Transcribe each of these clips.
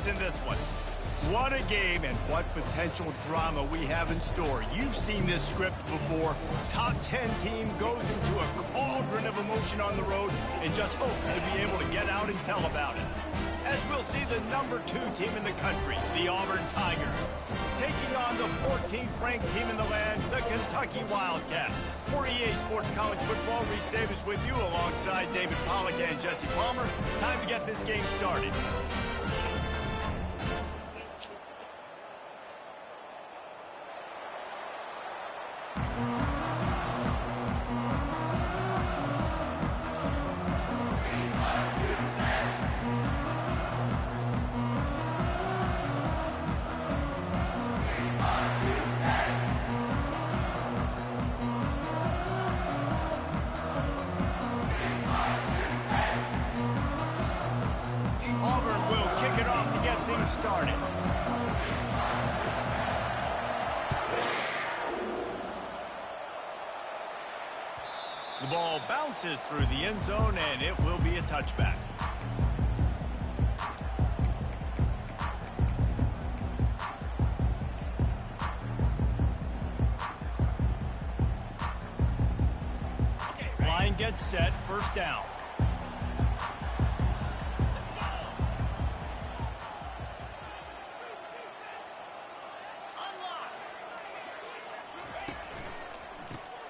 in this one. What a game and what potential drama we have in store. You've seen this script before. Top 10 team goes into a cauldron of emotion on the road and just hopes to be able to get out and tell about it. As we'll see the number 2 team in the country, the Auburn Tigers, taking on the 14th ranked team in the land, the Kentucky Wildcats. For EA Sports College Football, Reese Davis with you alongside David Pollack and Jesse Palmer. Time to get this game started. Started. The ball bounces through the end zone, and it will be a touchback. Line gets set, first down.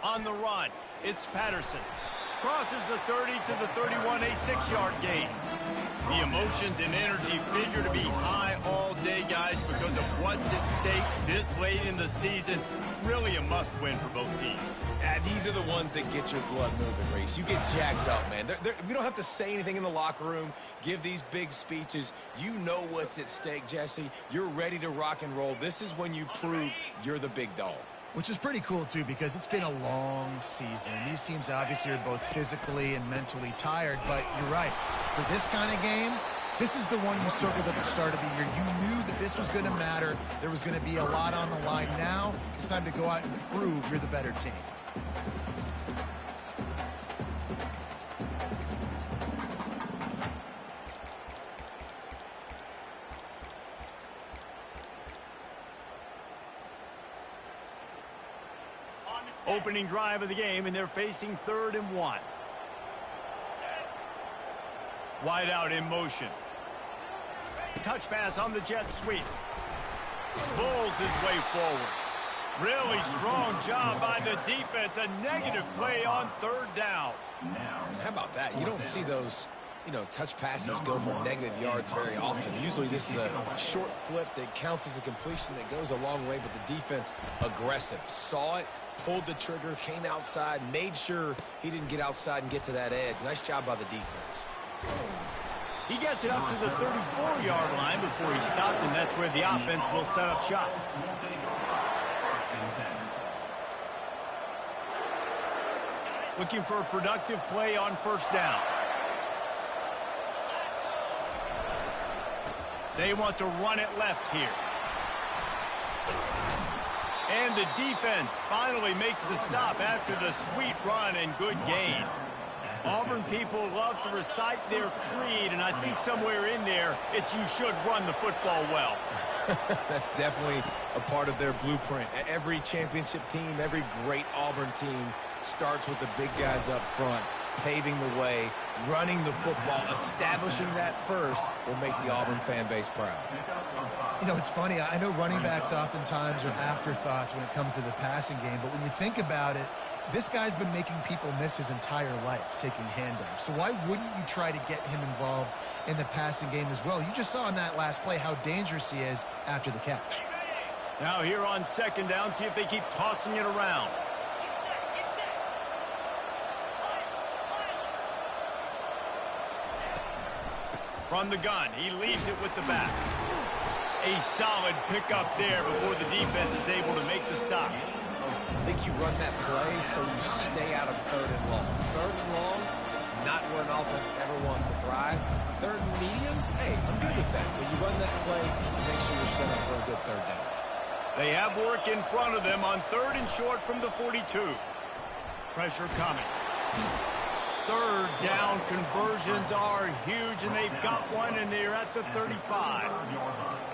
On the run, it's Patterson. Crosses the 30 to the 31, a 6-yard gain. The emotions and energy figure to be high all day, guys, because of what's at stake this late in the season. Really a must-win for both teams. These are the ones that get your blood moving, Reese. You get jacked up, man. We don't have to say anything in the locker room, give these big speeches. You know what's at stake, Jesse. You're ready to rock and roll. This is when you prove you're the big dog. Which is pretty cool, too, because it's been a long season. And these teams obviously are both physically and mentally tired. But you're right. For this kind of game, this is the one you circled at the start of the year. You knew that this was going to matter. There was going to be a lot on the line. Now it's time to go out and prove you're the better team. Opening drive of the game, and they're facing 3rd and 1. Wide out in motion. Touch pass on the jet sweep. Bulls his way forward. Really strong job by the defense. A negative play on 3rd down. And how about that? You don't see those, touch passes go for negative yards very often. Usually this is a short flip that counts as a completion that goes a long way, but the defense aggressive. Saw it, pulled the trigger, came outside, made sure he didn't get outside and get to that edge. Nice job by the defense. He gets it up to the 34-yard line before he stopped, and that's where the offense will set up shop. Looking for a productive play on 1st down. They want to run it left here. And the defense finally makes the stop after the sweet run and good gain. Auburn people love to recite their creed, and I think somewhere in there, it's you should run the football well. That's definitely a part of their blueprint. Every championship team, every great Auburn team starts with the big guys up front, paving the way, running the football, establishing that first will make the Auburn fan base proud. It's funny. I know running backs oftentimes are afterthoughts when it comes to the passing game, but when you think about it, this guy's been making people miss his entire life taking handoffs. So why wouldn't you try to get him involved in the passing game as well? You just saw in that last play how dangerous he is after the catch. Now here on 2nd down, see if they keep tossing it around. From the gun, he leaves it with the back. A solid pickup there before the defense is able to make the stop. I think you run that play so you stay out of 3rd and long. 3rd and long is not where an offense ever wants to thrive. 3rd and medium, hey, I'm good with that. So you run that play to make sure you're set up for a good 3rd down. They have work in front of them on 3rd and short from the 42. Pressure coming. Third down conversions are huge, and they've got one, and they're at the 35.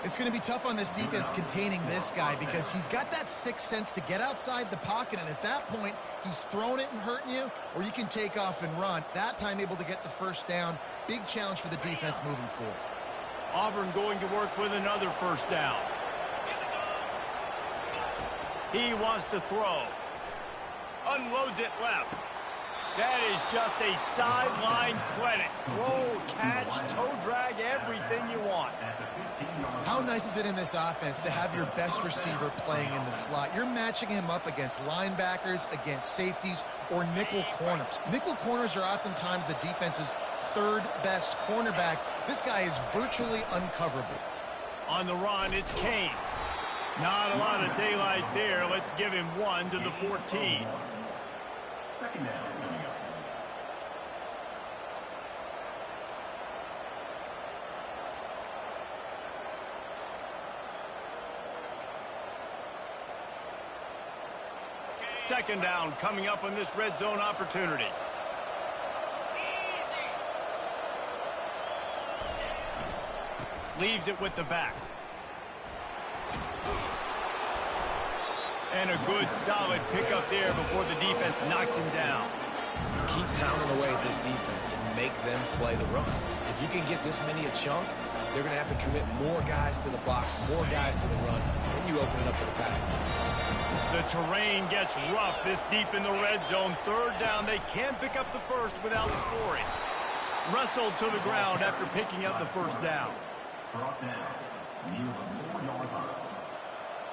It's going to be tough on this defense containing this guy because he's got that sixth sense to get outside the pocket, and at that point, he's throwing it and hurting you, or you can take off and run. That time able to get the first down. Big challenge for the defense moving forward. Auburn going to work with another first down. He wants to throw. Unloads it left. That is just a sideline clinic. Throw, catch, toe drag, everything you want. How nice is it in this offense to have your best receiver playing in the slot? You're matching him up against linebackers, against safeties, or nickel corners. Nickel corners are oftentimes the defense's third best cornerback. This guy is virtually uncoverable. On the run, it's Kane. Not a lot of daylight there. Let's give him one to the 14. Second down. Second down coming up on this red zone opportunity. Leaves it with the back. And a good solid pickup there before the defense knocks him down. Keep pounding away at this defense and make them play the run. If you can get this many a chunk, they're going to have to commit more guys to the box, more guys to the run. Then you open it up for the passing game. The terrain gets rough this deep in the red zone. Third down, they can't pick up the first without scoring. Wrestled to the ground after picking up the first down. Brought down near the 4-yard line.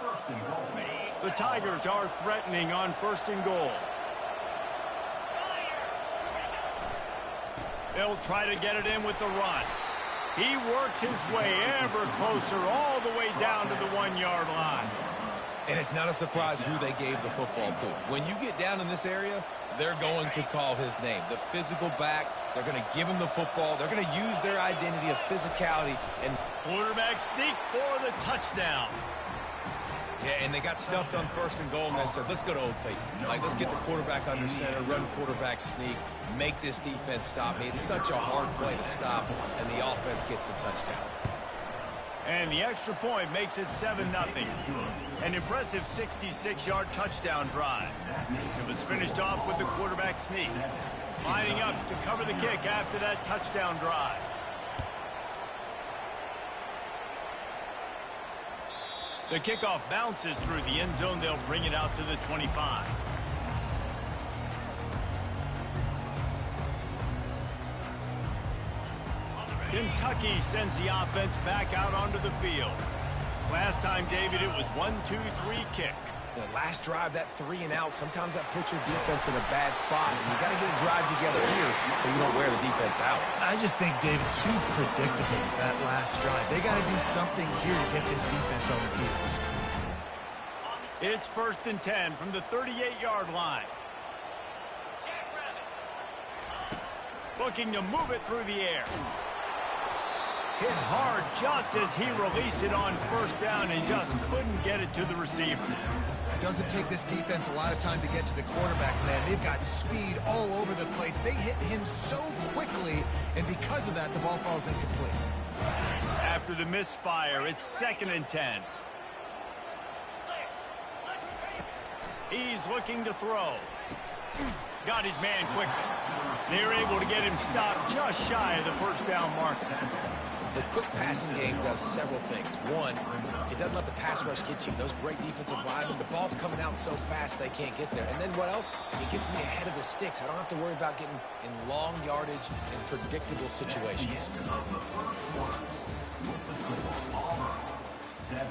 First and goal. The Tigers are threatening on first and goal. They'll try to get it in with the run. He works his way ever closer all the way down to the 1-yard line. And it's not a surprise who they gave the football to. When you get down in this area, they're going to call his name. The physical back, they're going to give him the football. They're going to use their identity of physicality. And quarterback sneak for the touchdown. Yeah, and they got stuffed on first and goal, and they said, let's go to Old Faithful. Like, let's get the quarterback under center, run quarterback sneak, make this defense stop me. It's such a hard play to stop, and the offense gets the touchdown. And the extra point makes it 7-0. An impressive 66-yard touchdown drive. It was finished off with the quarterback sneak. Lining up to cover the kick after that touchdown drive. The kickoff bounces through the end zone. They'll bring it out to the 25. Kentucky sends the offense back out onto the field. Last time, David, it was 1-2-3 kick. The last drive, that 3 and out, sometimes that puts your defense in a bad spot. And you got to get a drive together here so you don't wear the defense out. I just think, David, too predictable, that last drive. They got to do something here to get this defense on the heels. It's first and 10 from the 38-yard line. Looking to move it through the air. Hit hard just as he released it on first down and just couldn't get it to the receiver. Doesn't take this defense a lot of time to get to the quarterback, man. They've got speed all over the place. They hit him so quickly, and because of that, the ball falls incomplete. After the misfire, it's second and 10. He's looking to throw. Got his man quickly. They're able to get him stopped just shy of the first down marker. The quick passing game does several things. One, it doesn't let the pass rush get you. Those great defensive linemen, the ball's coming out so fast they can't get there. And then what else? It gets me ahead of the sticks. I don't have to worry about getting in long yardage and predictable situations. 7,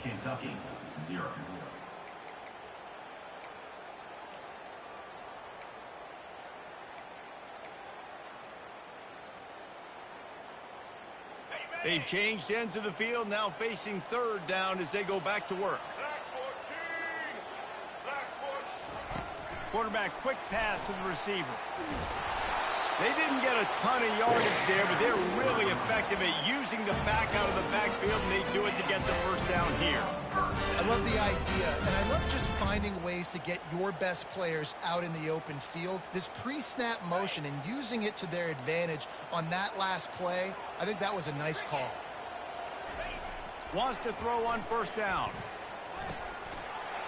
Kentucky 0. They've changed ends of the field, now facing third down as they go back to work. Quarterback quick pass to the receiver. They didn't get a ton of yardage there, but they're really effective at using the back out of the backfield, and they do it to get the first down here. I love the idea, and I love just finding ways to get your best players out in the open field. This pre-snap motion and using it to their advantage on that last play, I think that was a nice call. Wants to throw on first down.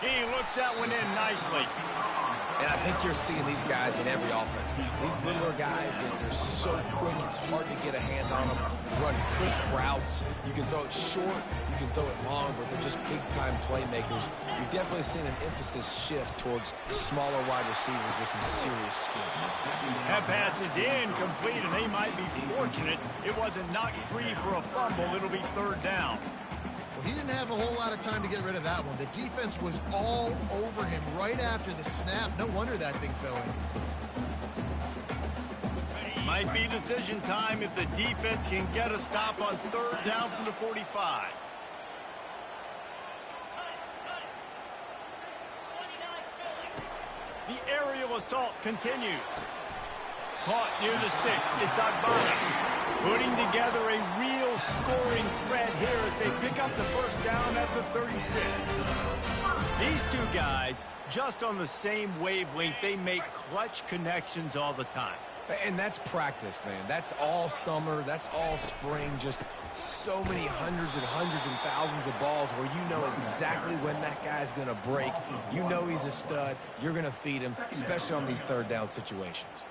He looks that one in nicely. And I think you're seeing these guys in every offense now. These littler guys, they're so quick, it's hard to get a hand on them. Run crisp routes. You can throw it short, you can throw it long, but they're just big-time playmakers. You've definitely seen an emphasis shift towards smaller wide receivers with some serious skill. That pass is incomplete, and they might be fortunate it wasn't knocked free for a fumble. It'll be third down. He didn't have a whole lot of time to get rid of that one. The defense was all over him right after the snap. No wonder that thing fell in. Might be decision time if the defense can get a stop on third down from the 45. The aerial assault continues. Caught near the sticks. It's Agbana putting together a real scoring threat here as they pick up the first down at the 36. These two guys, just on the same wavelength, they make clutch connections all the time. And that's practice, man. That's all summer. That's all spring. Just so many hundreds and hundreds and thousands of balls where you know exactly when that guy's going to break. You know he's a stud. You're going to feed him, especially on these third down situations.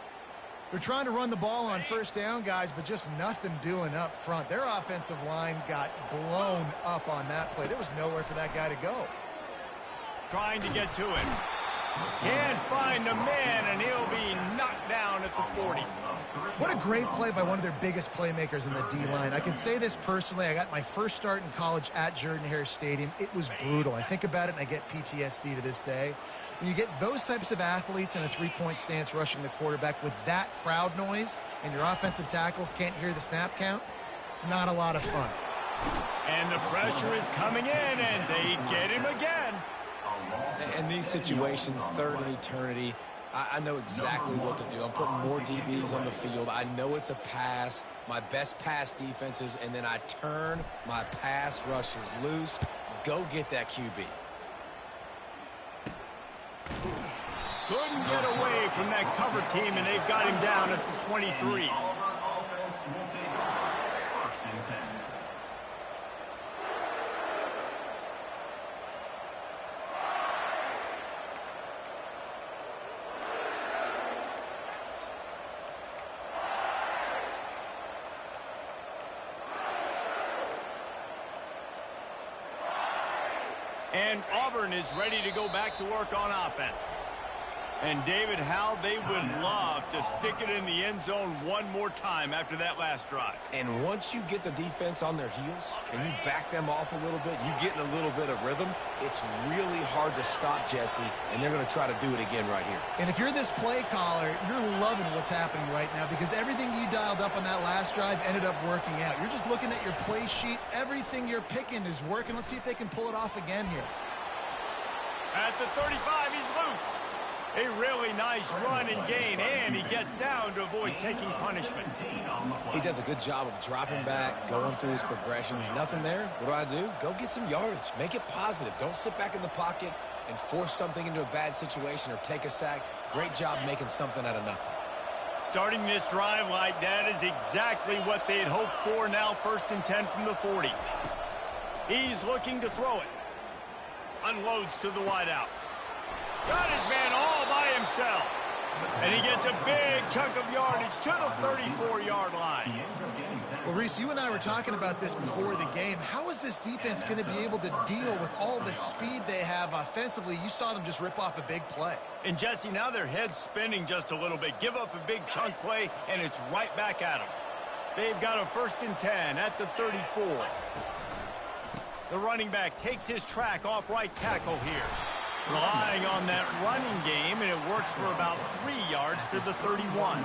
They're trying to run the ball on first down, guys, but just nothing doing up front. Their offensive line got blown up on that play. There was nowhere for that guy to go. Trying to get to it. Can't find a man, and he'll be knocked down at the 40. What a great play by one of their biggest playmakers in the D-line. I can say this personally. I got my first start in college at Jordan-Hare Stadium. It was brutal. I think about it, and I get PTSD to this day. When you get those types of athletes in a three-point stance rushing the quarterback with that crowd noise and your offensive tackles can't hear the snap count, it's not a lot of fun. And the pressure is coming in, and they get him again. In these situations, third and eternity, I know exactly what to do. I'm putting more DBs on the field. I know it's a pass, my best pass defenses, and then I turn my pass rushers loose. Go get that QB. Couldn't get away from that cover team, and they've got him down at the 23. And Auburn is ready to go back to work on offense. And David, how they would love to stick it in the end zone one more time after that last drive. And once you get the defense on their heels and you back them off a little bit, you get in a little bit of rhythm, it's really hard to stop Jesse, and they're going to try to do it again right here. And if you're this play caller, you're loving what's happening right now because everything you dialed up on that last drive ended up working out. You're just looking at your play sheet. Everything you're picking is working. Let's see if they can pull it off again here. At the 35, he's loose. A really nice run and gain, and he gets down to avoid taking punishment. He does a good job of dropping back, going through his progressions. Nothing there. What do? Go get some yardage. Make it positive. Don't sit back in the pocket and force something into a bad situation or take a sack. Great job making something out of nothing. Starting this drive like that is exactly what they'd hoped for. Now 1st and 10 from the 40. He's looking to throw it. Unloads to the wideout. Got his man all by himself. And he gets a big chunk of yardage to the 34-yard line. Well, Reese, you and I were talking about this before the game. How is this defense going to be able to deal with all the speed they have offensively? You saw them just rip off a big play. And, Jesse, now their head's spinning just a little bit. Give up a big chunk play, and it's right back at them. They've got a 1st and 10 at the 34. The running back takes his track off right tackle here. Relying on that running game, and it works for about 3 yards to the 31.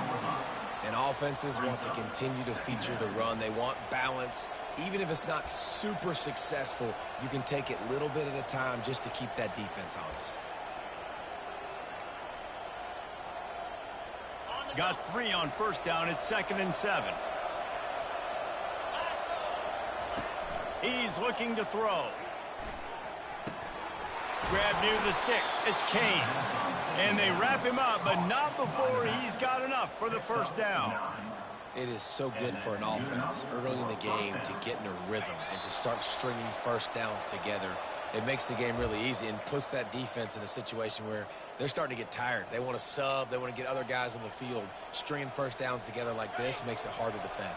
And offenses want to continue to feature the run. They want balance. Even if it's not super successful, you can take it little bit at a time just to keep that defense honest. Got 3 on 1st down. It's 2nd and 7. He's looking to throw. grab near the sticks. It's Kane. And they wrap him up, but not before he's got enough for the first down. It is so good for an offense early in the game to get in a rhythm and to start stringing first downs together. It makes the game really easy and puts that defense in a situation where they're starting to get tired. They want to sub. They want to get other guys on the field. Stringing first downs together like this makes it hard to defend.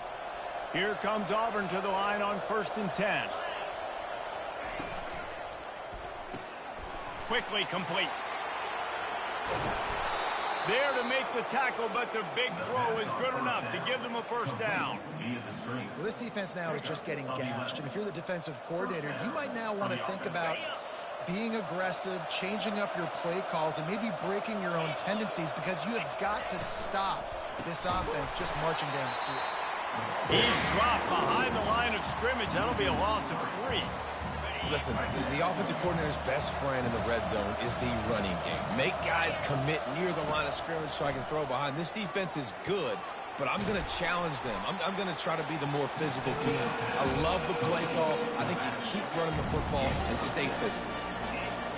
Here comes Auburn to the line on 1st and 10. Quickly complete. There to make the tackle, but the big throw is good enough to give them a first down. Well, this defense now is just getting gashed, and if you're the defensive coordinator, you might now want to think about being aggressive, changing up your play calls, and maybe breaking your own tendencies, because you have got to stop this offense just marching down the field. He's dropped behind the line of scrimmage. That'll be a loss of 3. Listen, the offensive coordinator's best friend in the red zone is the running game. Make guys commit near the line of scrimmage so I can throw behind. This defense is good, but I'm going to challenge them. I'm going to try to be the more physical team. I love the play call. I think you keep running the football and stay physical.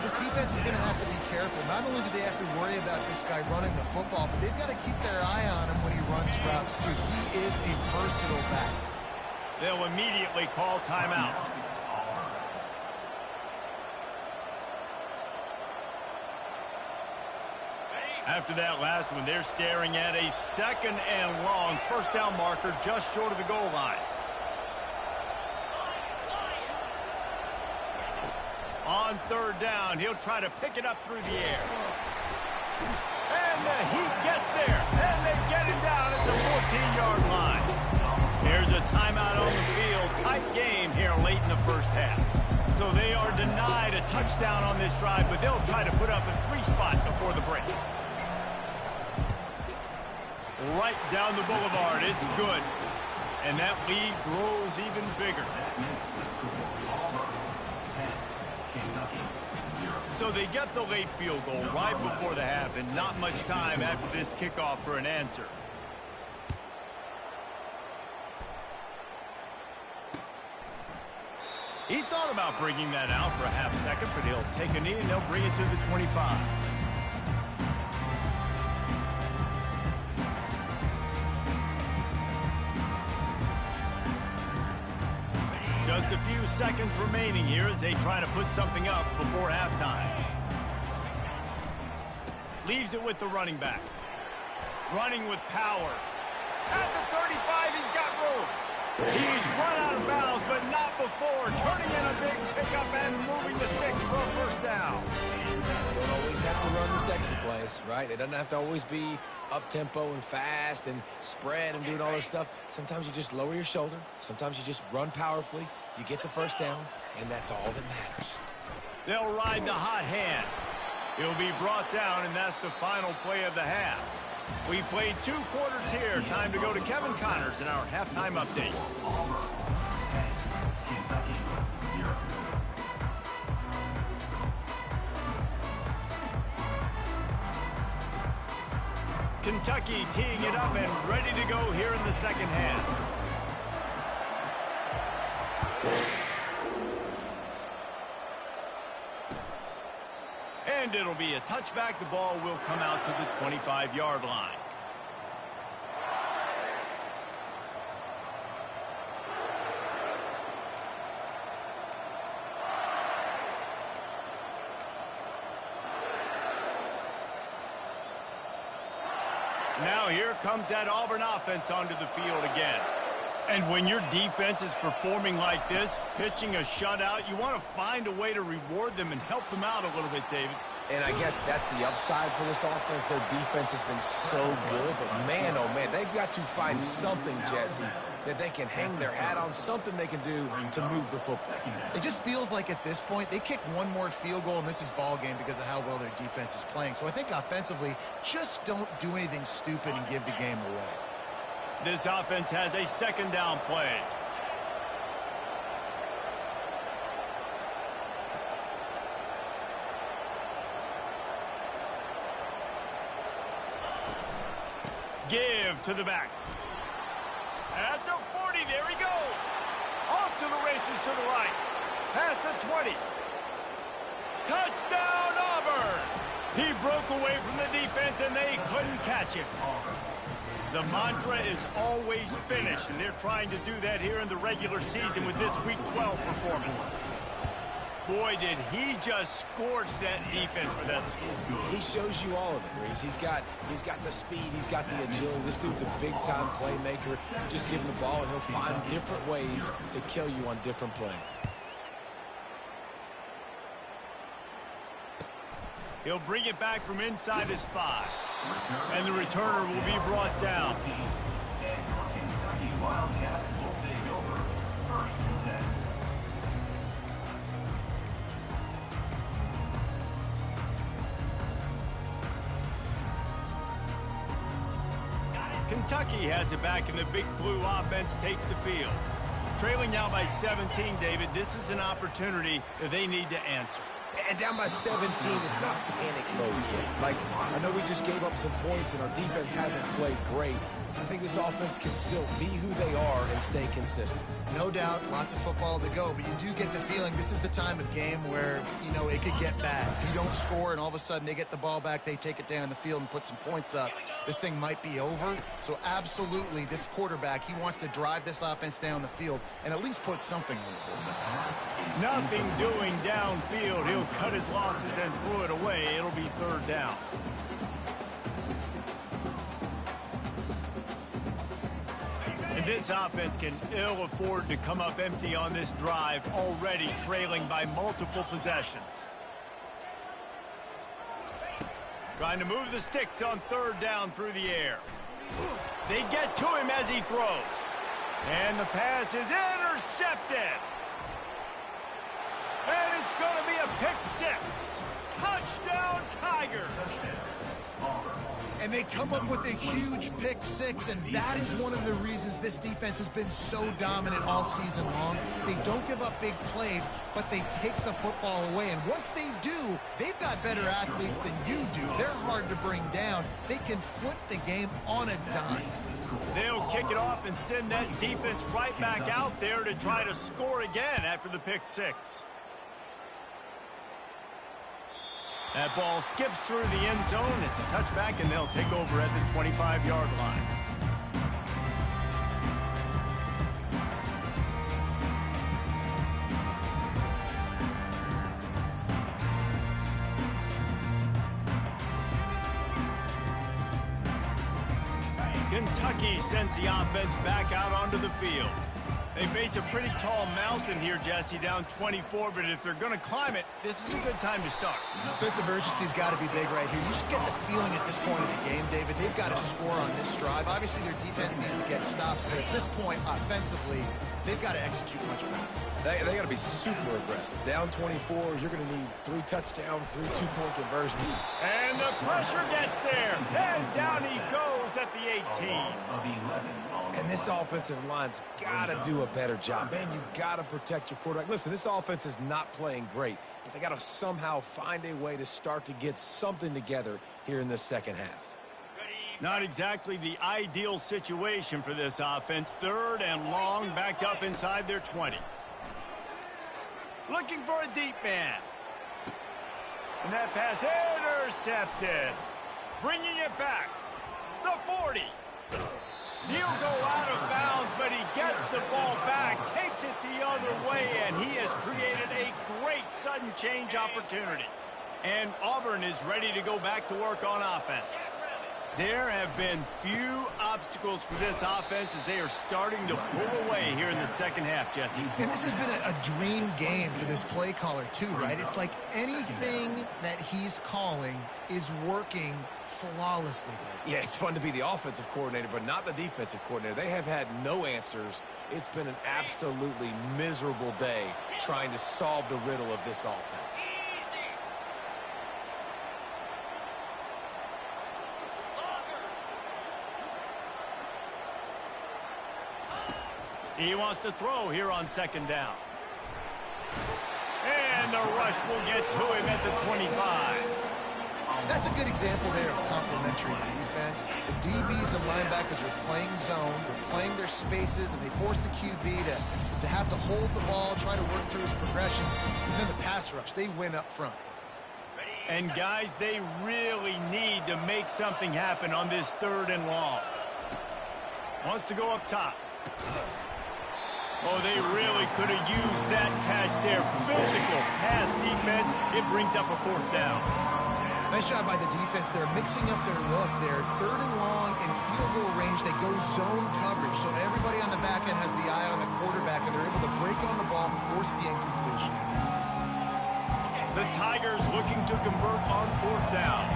This defense is going to have to be careful. Not only do they have to worry about this guy running the football, but they've got to keep their eye on him when he runs routes, too. He is a versatile back. They'll immediately call timeout. After that last one, they're staring at a 2nd and long. First down marker just short of the goal line. On 3rd down, he'll try to pick it up through the air. And the Heat gets there. And they get him down at the 14-yard line. There's a timeout on the field. Tight game here late in the first half. So they are denied a touchdown on this drive, but they'll try to put up a 3 spot before the break. Right down the boulevard. It's good. And that lead grows even bigger. So they get the late field goal right before the half, and not much time after this kickoff for an answer. He thought about bringing that out for a half second, but he'll take a knee and they'll bring it to the 25. Just a few seconds remaining here as they try to put something up before halftime. Leaves it with the running back. Running with power. At the 35, he's got room. He's run out of bounds, but not before. Turning in a big pickup and moving the sticks for a first down. You don't always have to run the sexy plays, right? It doesn't have to always be up-tempo and fast and spread and doing all this stuff. Sometimes you just lower your shoulder. Sometimes you just run powerfully. You get the first down, and that's all that matters. They'll ride the hot hand. He'll be brought down, and that's the final play of the half. We played 2 quarters here. Time to go to Kevin Connors in our halftime update. Kentucky teeing it up and ready to go here in the second half. And it'll be a touchback. The ball will come out to the 25-yard line. Now here comes that Auburn offense onto the field again. And when your defense is performing like this, pitching a shutout, you want to find a way to reward them and help them out a little bit, David. And I guess that's the upside for this offense. Their defense has been so good, but man, oh man, they've got to find something, Jesse, that they can hang their hat on, something they can do to move the football. It just feels like at this point, they kick one more field goal and this is ball game because of how well their defense is playing. So I think offensively, just don't do anything stupid and give the game away. This offense has a second down play. Give to the back. At the 40, there he goes. Off to the races to the right. Past the 20. Touchdown, Auburn! He broke away from the defense, and they couldn't catch him. The mantra is always finish, and they're trying to do that here in the regular season with this Week 12 performance. Boy, did he just scorch that defense for that school. He shows you all of it, Reese. He's got the speed, he's got the agility. This dude's a big-time playmaker. Just give him the ball, and he'll find different ways to kill you on different plays. He'll bring it back from inside his 5. And the returner will be brought down. And your Kentucky Wildcats will take over 1st and 10. Kentucky has it back, and the Big Blue offense takes the field. Trailing now by 17, David, this is an opportunity that they need to answer. And down by 17, it's not panic mode yet. Like, I know we just gave up some points and our defense hasn't played great. I think this offense can still be who they are and stay consistent. No doubt, lots of football to go, but you do get the feeling this is the time of game where, you know, it could get bad. If you don't score and all of a sudden they get the ball back, they take it down the field and put some points up, this thing might be over. So absolutely, this quarterback, he wants to drive this offense down the field and at least put something on the board. Nothing doing downfield. He'll cut his losses and throw it away. It'll be 3rd down. And this offense can ill afford to come up empty on this drive, already trailing by multiple possessions. Trying to move the sticks on 3rd down through the air. They get to him as he throws. And the pass is intercepted. And it's going to be a pick 6. Touchdown, Tigers. And they come up with a huge pick 6, and that is one of the reasons this defense has been so dominant all season long. They don't give up big plays, but they take the football away. And once they do, they've got better athletes than you do. They're hard to bring down. They can flip the game on a dime. They'll kick it off and send that defense right back out there to try to score again after the pick 6. That ball skips through the end zone. It's a touchback, and they'll take over at the 25-yard line. Kentucky sends the offense back out onto the field. They face a pretty tall mountain here, Jesse, down 24, but if they're going to climb it, this is a good time to start. Sense of urgency's got to be big right here. You just get the feeling at this point of the game, David, they've got to score on this drive. Obviously, their defense needs to get stops, but at this point, offensively, they've got to execute much better. They got to be super aggressive. Down 24, you're going to need 3 touchdowns, 3 two-point conversions. And the pressure gets there. And down he goes at the 18. And this offensive line's got to do a better job. Man, you got to protect your quarterback. Listen, this offense is not playing great, but they got to somehow find a way to start to get something together here in this second half. Not exactly the ideal situation for this offense. 3rd and long, backed up inside their 20. Looking for a deep man. And that pass intercepted. Bringing it back. The 40. He'll go out of bounds, but he gets the ball back, takes it the other way, and he has created a great sudden change opportunity. And Auburn is ready to go back to work on offense. There have been few obstacles for this offense as they are starting to pull away here in the second half, Jesse. And this has been a dream game for this play caller, too, right? It's like anything that he's calling is working flawlessly. Yeah, it's fun to be the offensive coordinator, but not the defensive coordinator. They have had no answers. It's been an absolutely miserable day trying to solve the riddle of this offense. He wants to throw here on 2nd down. And the rush will get to him at the 25. That's a good example there of complementary defense. The DBs and linebackers are playing zone, they're playing their spaces, and they force the QB to have to hold the ball, try to work through his progressions, and then the pass rush, they win up front. And, guys, they really need to make something happen on this 3rd and long. Wants to go up top. Oh, they really could have used that catch there. Physical pass defense. It brings up a 4th down. Nice job by the defense. They're mixing up their look. They're 3rd and long in field goal range. They go zone coverage. So everybody on the back end has the eye on the quarterback, and they're able to break on the ball, force the incompletion. The Tigers looking to convert on 4th down.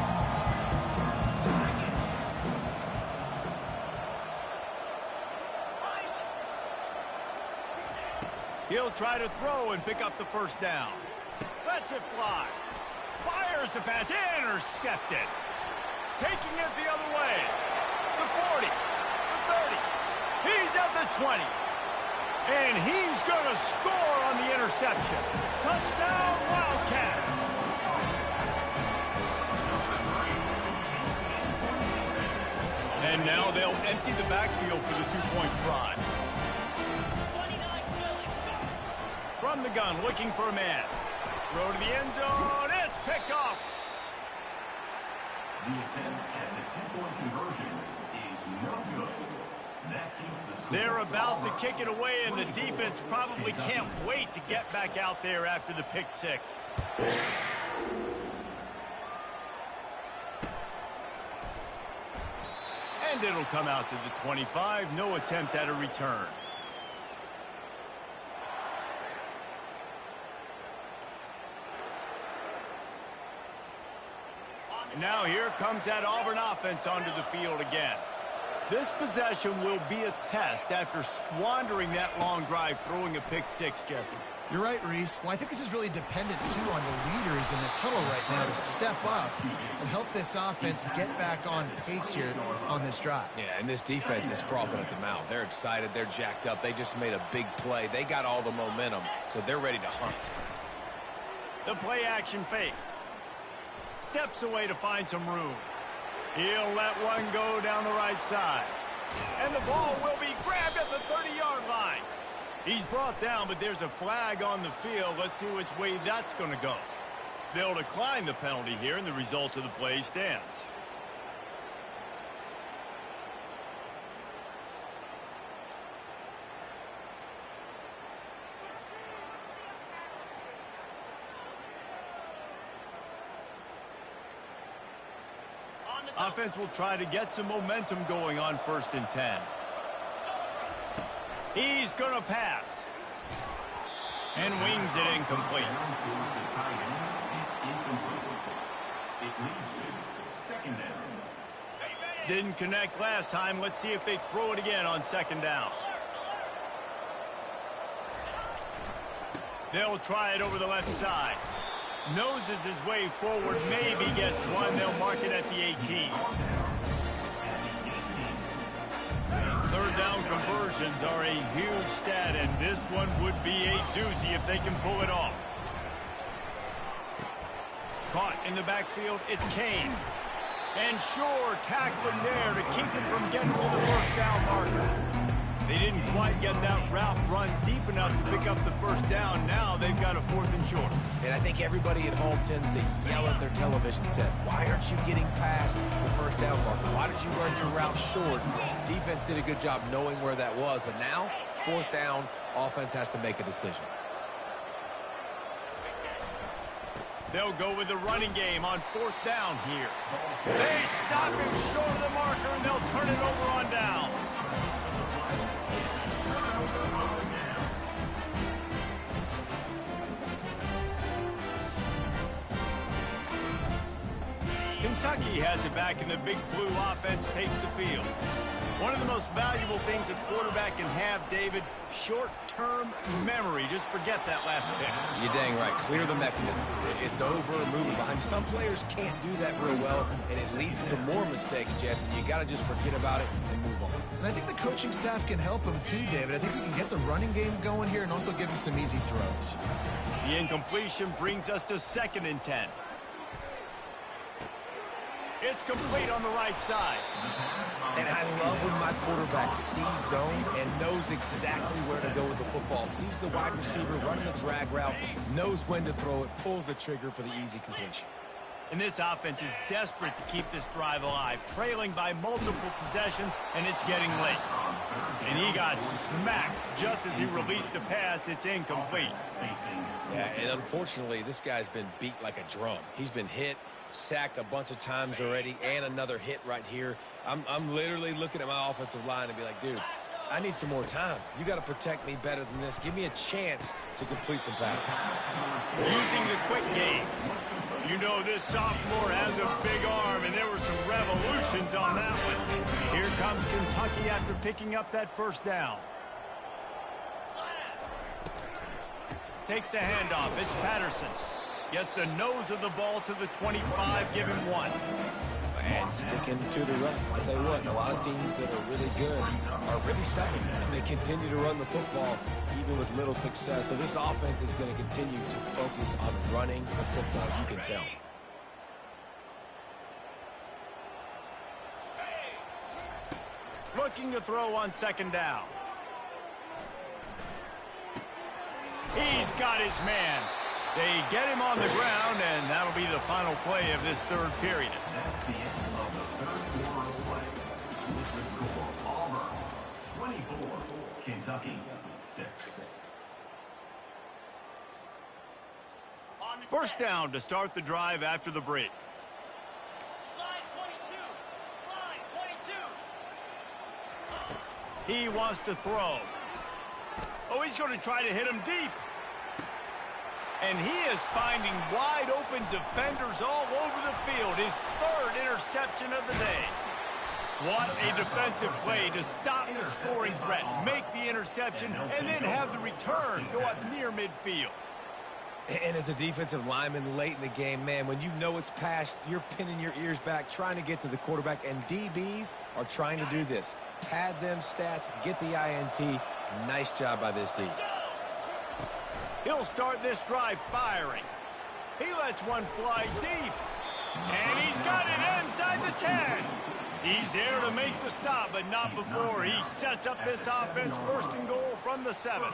He'll try to throw and pick up the 1st down. Lets it fly. Fires the pass. Intercepted. Taking it the other way. The 40. The 30. He's at the 20. And he's going to score on the interception. Touchdown, Wildcats. And now they'll empty the backfield for the 2-point try. From the gun, looking for a man. Throw to the end zone. It's picked off. The attempt at the 2-point conversion is no good. That keeps the score. They're about to kick it away, and the defense probably can't wait to get back out there after the pick 6. And it'll come out to the 25. No attempt at a return. Now here comes that Auburn offense onto the field again. This possession will be a test after squandering that long drive, throwing a pick 6, Jesse. You're right, Reese. Well, I think this is really dependent, too, on the leaders in this huddle right now to step up and help this offense get back on pace here on this drive. Yeah, and this defense is frothing at the mouth. They're excited. They're jacked up. They just made a big play. They got all the momentum, so they're ready to hunt. The play action fake. Steps away to find some room. He'll let one go down the right side. And the ball will be grabbed at the 30-yard line. He's brought down, but there's a flag on the field. Let's see which way that's going to go. They'll decline the penalty here, and the result of the play stands. Offense will try to get some momentum going on 1st and 10. He's going to pass. And wings it incomplete. Didn't connect last time. Let's see if they throw it again on 2nd down. They'll try it over the left side. Noses his way forward, maybe gets one. They'll mark it at the 18. 3rd down conversions are a huge stat, and this one would be a doozy if they can pull it off. Caught in the backfield, it's Kane. And sure, tackling there to keep him from getting to the 1st down marker. They didn't quite get that route run deep enough to pick up the 1st down. Now they've got a 4th and short. And I think everybody at home tends to yell at their television set. Why aren't you getting past the 1st down marker? Why did you run your route short? Defense did a good job knowing where that was. But now, 4th down, offense has to make a decision. They'll go with the running game on 4th down here. They stop him short of the marker, and they'll turn it over on down. Kentucky has it back, and the Big Blue offense takes the field. One of the most valuable things a quarterback can have, David, short-term memory. Just forget that last pick. You're dang right. Clear the mechanism. It's over, moving behind. Some players can't do that real well, and it leads to more mistakes, Jesse. You got to just forget about it and move on. And I think the coaching staff can help him too, David. I think we can get the running game going here and also give him some easy throws. The incompletion brings us to 2nd and 10. It's complete on the right side. And I love when my quarterback sees zone and knows exactly where to go with the football. Sees the wide receiver running the drag route, knows when to throw it, pulls the trigger for the easy completion. And this offense is desperate to keep this drive alive, trailing by multiple possessions, and it's getting late. And he got smacked just as he released the pass. It's incomplete. Yeah, and unfortunately, this guy's been beat like a drum. He's been hit, sacked a bunch of times already, and another hit right here. I'm literally looking at my offensive line and be like, dude, I need some more time. You got to protect me better than this. Give me a chance to complete some passes. Using the quick game. You know this sophomore has a big arm, and there were some revolutions on that one. Here comes Kentucky after picking up that first down. Takes the handoff. It's Patterson. Gets the nose of the ball to the 25, give him 1. And sticking to the run. I'll tell you what, a lot of teams that are really good are really stubborn, and they continue to run the football even with little success. So this offense is going to continue to focus on running the football, you can tell. Looking to throw on second down. He's got his man. They get him on the ground, and that'll be the final play of this third period. That's the end of the third quarter of play. With the score, Auburn 24, Kentucky 6. First down to start the drive after the break. Slide 22. He wants to throw. Oh, he's going to try to hit him deep. And he is finding wide open defenders all over the field. His third interception of the day. What a defensive play to stop the scoring threat, make the interception, and then have the return go up near midfield. And as a defensive lineman late in the game, man, when you know it's passed, you're pinning your ears back, trying to get to the quarterback, and DBs are trying to do this. Pad them stats, get the INT. Nice job by this D. He'll start this drive firing. He lets one fly deep. And he's got it inside the 10. He's there to make the stop, but not before he sets up this offense first and goal from the 7.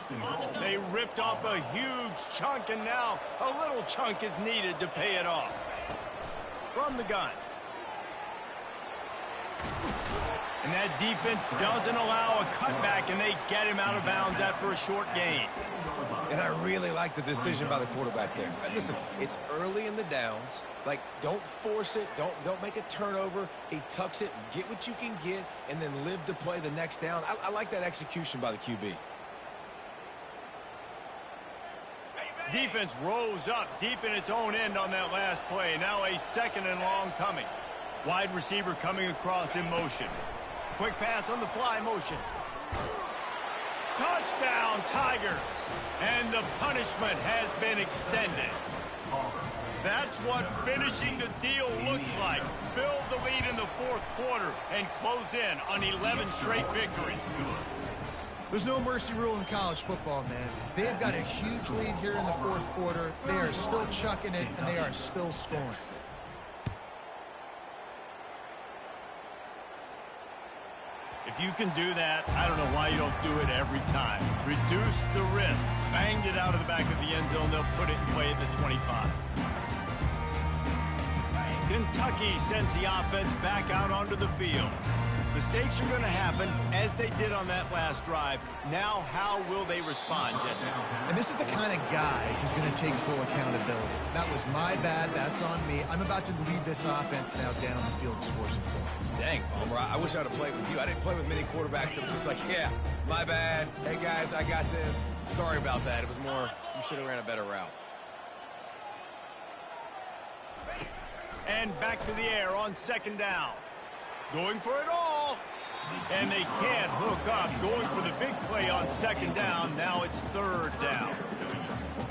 They ripped off a huge chunk, and now a little chunk is needed to pay it off. From the gun. And that defense doesn't allow a cutback, and they get him out of bounds after a short gain. And I really like the decision by the quarterback there. Listen, it's early in the downs. Like, don't force it. Don't make a turnover. He tucks it, get what you can get, and then live to play the next down. I like that execution by the QB. Defense rose up deep in its own end on that last play. Now a second and long coming. Wide receiver coming across in motion. Quick pass on the fly motion. Touchdown, Tigers. And the punishment has been extended. That's what finishing the deal looks like. Build the lead in the fourth quarter and close in on 11 straight victories. There's no mercy rule in college football, man. They've got a huge lead here in the fourth quarter. They are still chucking it, and they are still scoring. If you can do that, I don't know why you don't do it every time. Reduce the risk. Banged it out of the back of the end zone. They'll put it in play at the 25. Kentucky sends the offense back out onto the field. Mistakes are going to happen, as they did on that last drive. Now, how will they respond, Jesse? And this is the kind of guy who's going to take full accountability. That was my bad. That's on me. I'm about to lead this offense now down the field to score some points. Dang, Palmer, I wish I would have played with you. I didn't play with many quarterbacks that were just like, yeah, my bad. Hey, guys, I got this. Sorry about that. It was more, you should have ran a better route. And back to the air on second down. Going for it all. And they can't hook up. Going for the big play on second down. Now it's third down.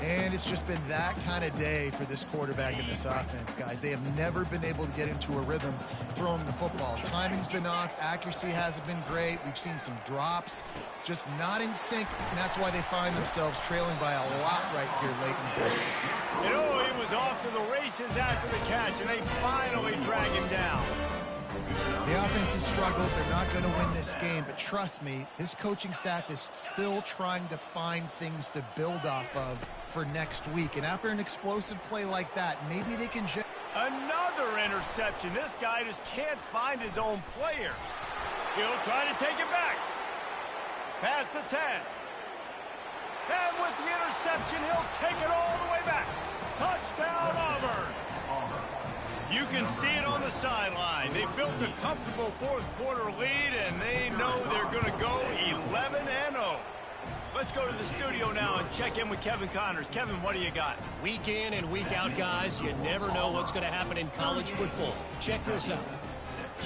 And it's just been that kind of day for this quarterback in this offense, guys. They have never been able to get into a rhythm throwing the football. Timing's been off. Accuracy hasn't been great. We've seen some drops. Just not in sync, and that's why they find themselves trailing by a lot right here late in the game. And oh, he was off to the races after the catch, and they finally drag him down. The offense has struggled. They're not going to win this game, but trust me, this coaching staff is still trying to find things to build off of for next week. And after an explosive play like that, maybe they can Another interception. This guy just can't find his own players. He'll try to take it back. Past the 10. And with the interception, he'll take it all the way back. Touchdown, Auburn. You can see it on the sideline. They built a comfortable fourth-quarter lead, and they know they're going to go 11-0. Let's go to the studio now and check in with Kevin Connors. Kevin, what do you got? Week in and week out, guys, you never know what's going to happen in college football. Check this out.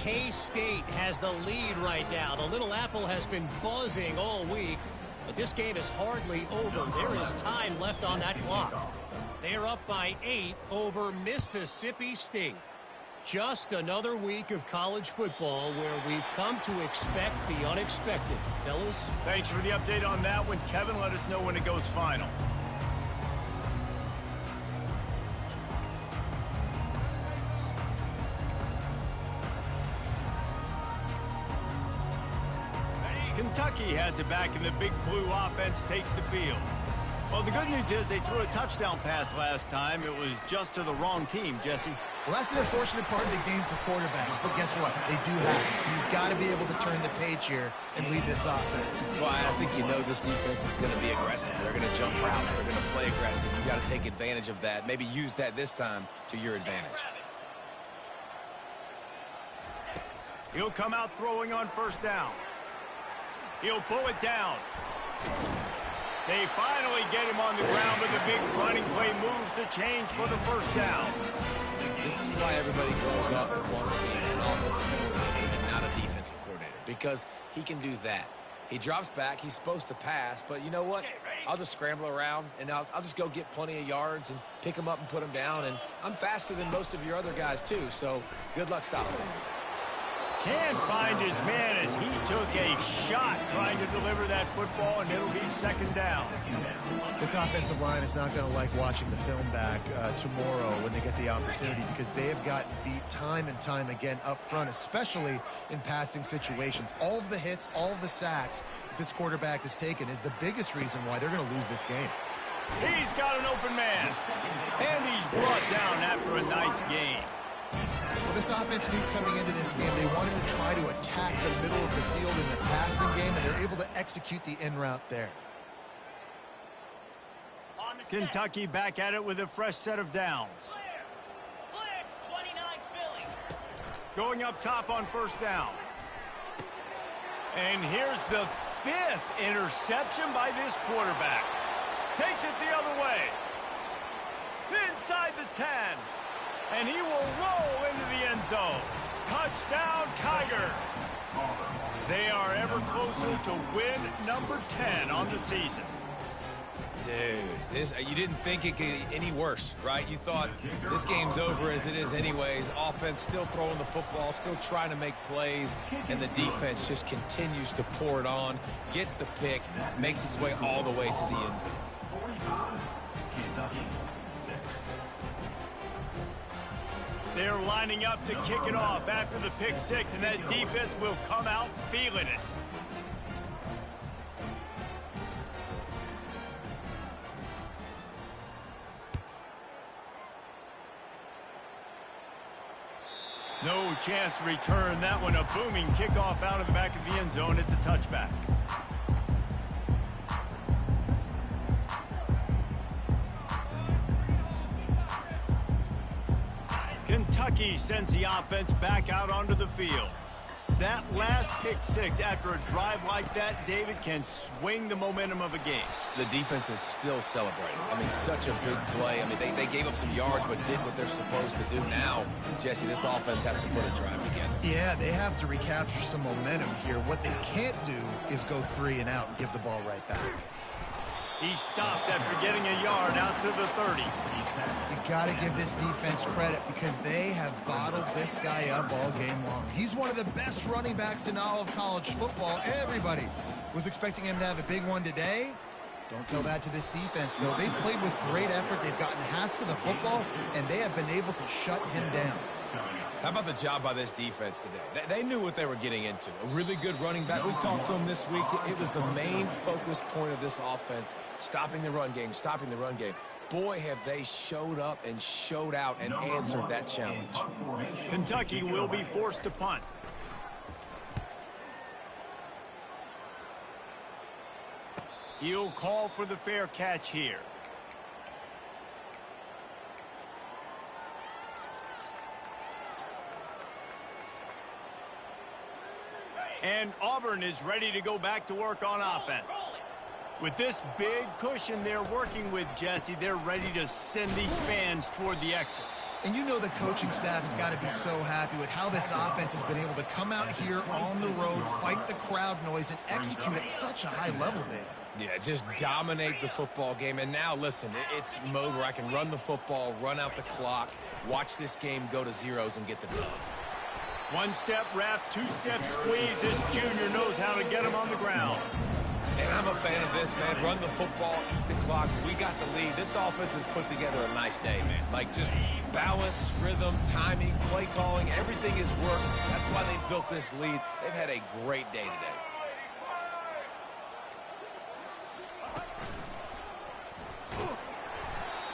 K-State has the lead right now. The Little Apple has been buzzing all week, but this game is hardly over. There is time left on that clock. They're up by 8 over Mississippi State. Just another week of college football where we've come to expect the unexpected. Fellas? Thanks for the update on that one, Kevin. Let us know when it goes final. Kentucky has it back, and the Big Blue offense takes the field. Well, the good news is they threw a touchdown pass last time. It was just to the wrong team, Jesse. Well, that's an unfortunate part of the game for quarterbacks, but guess what? They do happen, so you've got to be able to turn the page here and lead this offense. Well, I think you know this defense is going to be aggressive. They're going to jump routes. They're going to play aggressive. You've got to take advantage of that. Maybe use that this time to your advantage. He'll come out throwing on first down. He'll pull it down. They finally get him on the ground, but the big running play moves the chains for the first down. This is why everybody grows up and wants to be an offensive coordinator and not a defensive coordinator, because he can do that. He drops back. He's supposed to pass, but you know what? I'll just scramble around, and I'll just go get plenty of yards and pick him up and put him down, and I'm faster than most of your other guys, too, so good luck stopping him. Can't find his man as he took a shot trying to deliver that football, and it'll be second down. This offensive line is not going to like watching the film back tomorrow when they get the opportunity, because they have gotten beat time and time again up front, especially in passing situations. All of the hits, all of the sacks this quarterback has taken is the biggest reason why they're going to lose this game. He's got an open man, and he's brought down after a nice game. Well, this offense knew coming into this game they wanted to try to attack the middle of the field in the passing game, and they're able to execute the in route there. Kentucky back at it with a fresh set of downs. Clear. 29 Philly. Going up top on first down. And here's the 5th interception by this quarterback. Takes it the other way. Inside the 10. And he will roll into the end zone. Touchdown, Tigers. They are ever closer to win number 10 on the season. Dude, you didn't think it could get any worse, right? You thought this game's over as it is anyways. Offense still throwing the football, still trying to make plays, and the defense just continues to pour it on, gets the pick, makes its way all the way to the end zone. 45, Kentucky, 6. They're lining up to kick it off after the pick six, and that defense will come out feeling it. No chance to return that one. A booming kickoff out of the back of the end zone. It's a touchback. Kentucky sends the offense back out onto the field. That last pick six after a drive like that, David, can swing the momentum of a game. The defense is still celebrating. I mean, such a big play. I mean, they gave up some yards but did what they're supposed to do. Now, Jesse, this offense has to put a drive together. Yeah, they have to recapture some momentum here. What they can't do is go 3 and out and give the ball right back. He stopped after getting a yard out to the 30. You got to give this defense credit because they have bottled this guy up all game long. He's one of the best running backs in all of college football. Everybody was expecting him to have a big one today. Don't tell that to this defense, though. They played with great effort. They've gotten hats to the football, and they have been able to shut him down. How about the job by this defense today? They knew what they were getting into. A really good running back. We talked to him this week. It was the main focus point of this offense, stopping the run game, stopping the run game. Boy, have they showed up and showed out and answered that challenge. Kentucky will be forced to punt. He'll call for the fair catch here. And Auburn is ready to go back to work on offense. With this big cushion they're working with, Jesse, they're ready to send these fans toward the exits. And you know the coaching staff has got to be so happy with how this offense has been able to come out here on the road, fight the crowd noise, and execute at such a high level, David. Yeah, just dominate the football game. And now, listen, it's mode where I can run the football, run out the clock, watch this game go to zeros and get the dub. One-step wrap, two-step squeeze. This junior knows how to get him on the ground. And I'm a fan of this, man. Run the football, eat the clock. We got the lead. This offense has put together a nice day, man. Like, just balance, rhythm, timing, play calling, everything has worked. That's why they built this lead. They've had a great day today.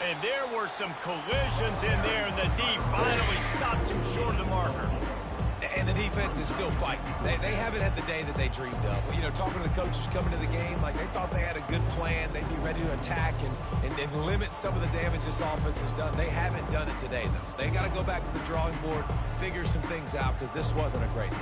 And there were some collisions in there, and the D finally stops him short of the marker. And the defense is still fighting. They haven't had the day that they dreamed of. You know, talking to the coaches coming to the game, like they thought they had a good plan. They'd be ready to attack and limit some of the damage this offense has done. They haven't done it today, though. They got to go back to the drawing board, figure some things out, because this wasn't a great day.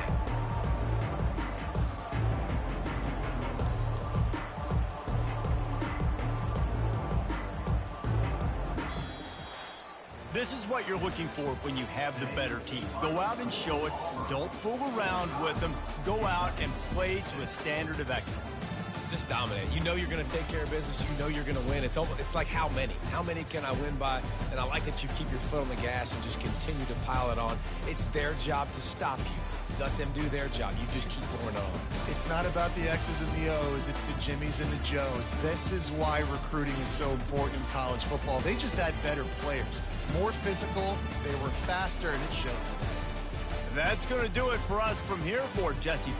This is what you're looking for when you have the better team. Go out and show it. Don't fool around with them. Go out and play to a standard of excellence. Just dominate. You know you're going to take care of business. You know you're going to win. It's like how many? How many can I win by? And I like that you keep your foot on the gas and just continue to pile it on. It's their job to stop you. Let them do their job. You just keep going on. It's not about the X's and the O's. It's the Jimmies and the Joes. This is why recruiting is so important in college football. They just had better players. More physical, they were faster, and it showed today. That's going to do it for us from here for Jesse